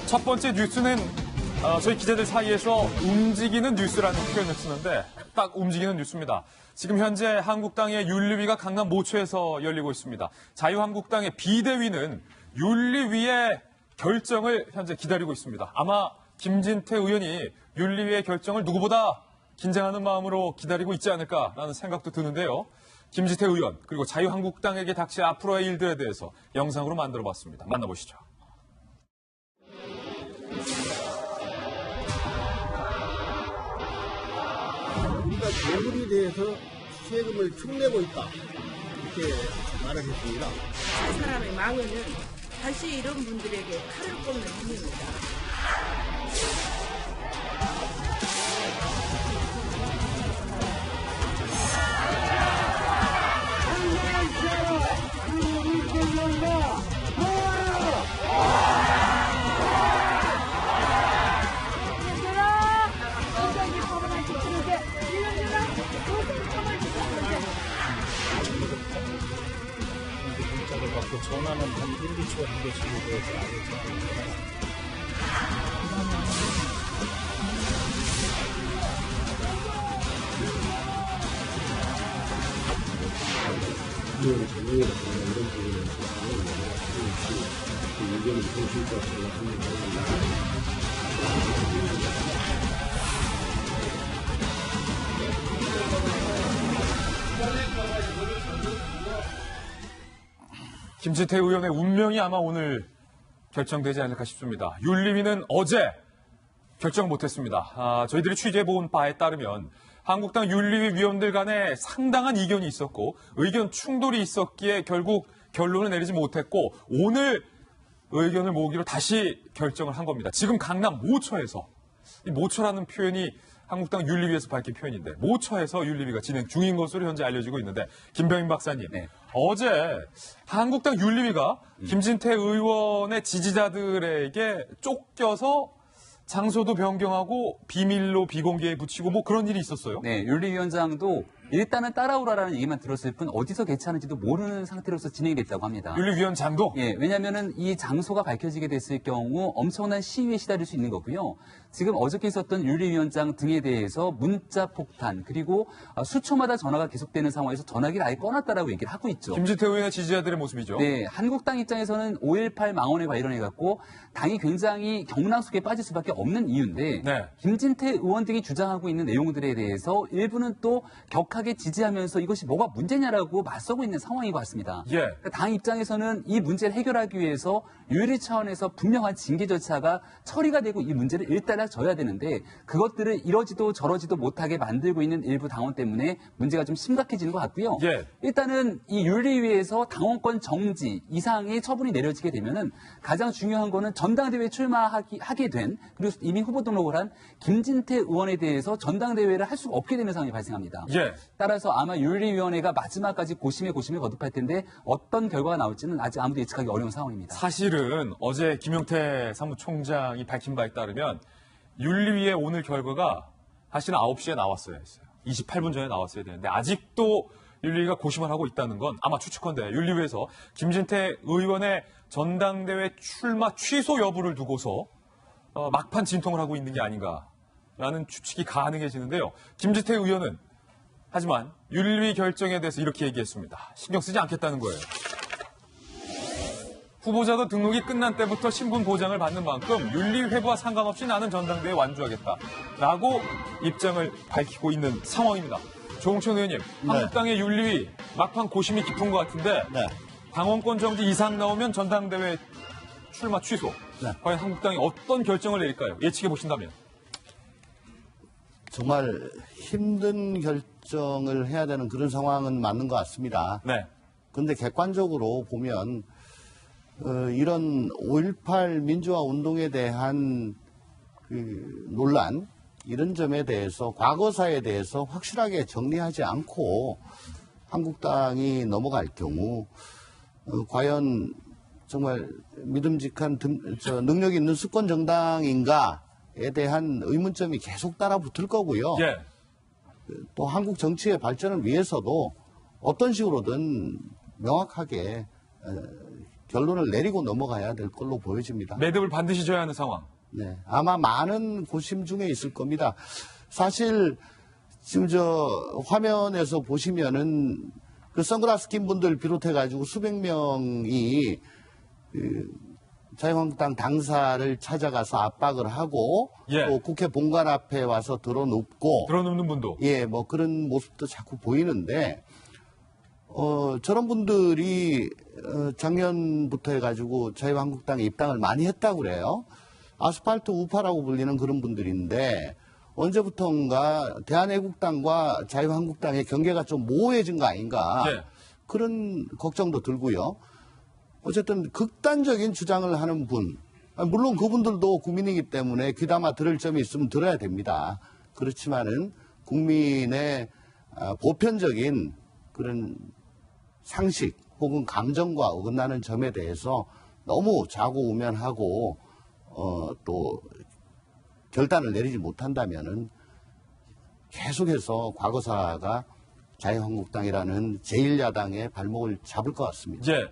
첫 번째 뉴스는 저희 기자들 사이에서 움직이는 뉴스라는 표현을 쓰는데 딱 움직이는 뉴스입니다. 지금 현재 한국당의 윤리위가 강남 모처에서 열리고 있습니다. 자유한국당의 비대위는 윤리위의 결정을 현재 기다리고 있습니다. 아마 김진태 의원이 윤리위의 결정을 누구보다 긴장하는 마음으로 기다리고 있지 않을까라는 생각도 드는데요. 김진태 의원 그리고 자유한국당에게 닥칠 앞으로의 일들에 대해서 영상으로 만들어봤습니다. 만나보시죠. 우리가 뇌물에 대해서 세금을 축내고 있다 이렇게 말하셨습니다. 한 사람의 망언은 다시 이런 분들에게 칼을 꼽는 힘입니다. 문자를 받고 전화는 한 1, 2초 정도 되어서 알려줍니다. 이런 부분에 있어서는 의견을 보실 것 같습니다. 김진태 의원의 운명이 아마 오늘 결정되지 않을까 싶습니다. 윤리위는 어제 결정 못했습니다. 저희들이 취재해본 바에 따르면 한국당 윤리위 위원들 간에 상당한 이견이 있었고 의견 충돌이 있었기에 결국 결론을 내리지 못했고 오늘 의견을 모으기로 다시 결정을 한 겁니다. 지금 강남 모처에서 이 모처라는 표현이 한국당 윤리위에서 밝힌 표현인데 모처에서 윤리위가 진행 중인 것으로 현재 알려지고 있는데 김병인 박사님 네. 어제 한국당 윤리위가 김진태 의원의 지지자들에게 쫓겨서 장소도 변경하고 비밀로 비공개에 붙이고 뭐 그런 일이 있었어요? 네, 윤리위원장도 일단은 따라오라라는 얘기만 들었을 뿐 어디서 개최하는지도 모르는 상태로서 진행이 됐다고 합니다. 윤리위원장도? 예, 왜냐하면은 이 장소가 밝혀지게 됐을 경우 엄청난 시위에 시달릴 수 있는 거고요. 지금 어저께 있었던 윤리위원장 등에 대해서 문자 폭탄 그리고 수초마다 전화가 계속되는 상황에서 전화기를 아예 꺼놨다라고 얘기를 하고 있죠. 김진태 의원의 지지자들의 모습이죠. 네, 한국당 입장에서는 5.18 망언에 관련해갖고 당이 굉장히 경랑 속에 빠질 수밖에 없는 이유인데 네. 김진태 의원 등이 주장하고 있는 내용들에 대해서 일부는 또 격하게 지지하면서 이것이 뭐가 문제냐라고 맞서고 있는 상황인 것 같습니다. 예. 그러니까 당 입장에서는 이 문제를 해결하기 위해서 윤리 차원에서 분명한 징계 절차가 처리가 되고 이 문제를 일단락져야 되는데 그것들을 이러지도 저러지도 못하게 만들고 있는 일부 당원 때문에 문제가 좀 심각해지는 것 같고요. 예. 일단은 이 윤리위에서 당원권 정지 이상의 처분이 내려지게 되면은 가장 중요한 거는 전당대회에 출마하게 된 그리고 이미 후보 등록을 한 김진태 의원에 대해서 전당대회를 할 수가 없게 되는 상황이 발생합니다. 예. 따라서 아마 윤리위원회가 마지막까지 고심에 거듭할 텐데 어떤 결과가 나올지는 아직 아무도 예측하기 어려운 상황입니다. 사실은 어제 김용태 사무총장이 밝힌 바에 따르면 윤리위의 오늘 결과가 사실은 9시에 나왔어야 했어요. 28분 전에 나왔어야 되는데 아직도 윤리위가 고심을 하고 있다는 건 아마 추측컨대 윤리위에서 김진태 의원의 전당대회 출마 취소 여부를 두고서 막판 진통을 하고 있는 게 아닌가라는 추측이 가능해지는데요. 김진태 의원은 하지만 윤리위 결정에 대해서 이렇게 얘기했습니다. 신경 쓰지 않겠다는 거예요. 후보자도 등록이 끝난 때부터 신분 보장을 받는 만큼 윤리 회부와 상관없이 나는 전당대회에 완주하겠다라고 입장을 밝히고 있는 상황입니다. 조홍천 의원님, 한국당의 윤리위 막판 고심이 깊은 것 같은데 당원권 정지 이상 나오면 전당대회 출마 취소. 과연 한국당이 어떤 결정을 내릴까요? 예측해 보신다면. 정말 힘든 결정을 해야 되는 그런 상황은 맞는 것 같습니다. 네. 그런데 객관적으로 보면 이런 5.18 민주화 운동에 대한 그 논란 이런 점에 대해서 과거사에 대해서 확실하게 정리하지 않고 한국당이 넘어갈 경우 과연 정말 믿음직한 능력 있는 수권 정당인가에 대한 의문점이 계속 따라붙을 거고요. 예. 또 한국 정치의 발전을 위해서도 어떤 식으로든 명확하게 결론을 내리고 넘어가야 될 걸로 보여집니다. 매듭을 반드시 져야 하는 상황. 네, 아마 많은 고심 중에 있을 겁니다. 사실 지금 저 화면에서 보시면은 그 선글라스 낀 분들 비롯해가지고 수백 명이 그 자유한국당 당사를 찾아가서 압박을 하고 예. 또 국회 본관 앞에 와서 들어눕고 들어눕는 분도. 예, 뭐 그런 모습도 자꾸 보이는데 저런 분들이 작년부터 해가지고 자유한국당에 입당을 많이 했다고 그래요. 아스팔트 우파라고 불리는 그런 분들인데 언제부턴가 대한애국당과 자유한국당의 경계가 좀 모호해진 거 아닌가 예. 그런 걱정도 들고요. 어쨌든 극단적인 주장을 하는 분, 물론 그분들도 국민이기 때문에 귀담아 들을 점이 있으면 들어야 됩니다. 그렇지만은 국민의 보편적인 그런 상식 혹은 감정과 어긋나는 점에 대해서 너무 자고우면하고 또 결단을 내리지 못한다면은 계속해서 과거사가 자유한국당이라는 제1야당의 발목을 잡을 것 같습니다. 예.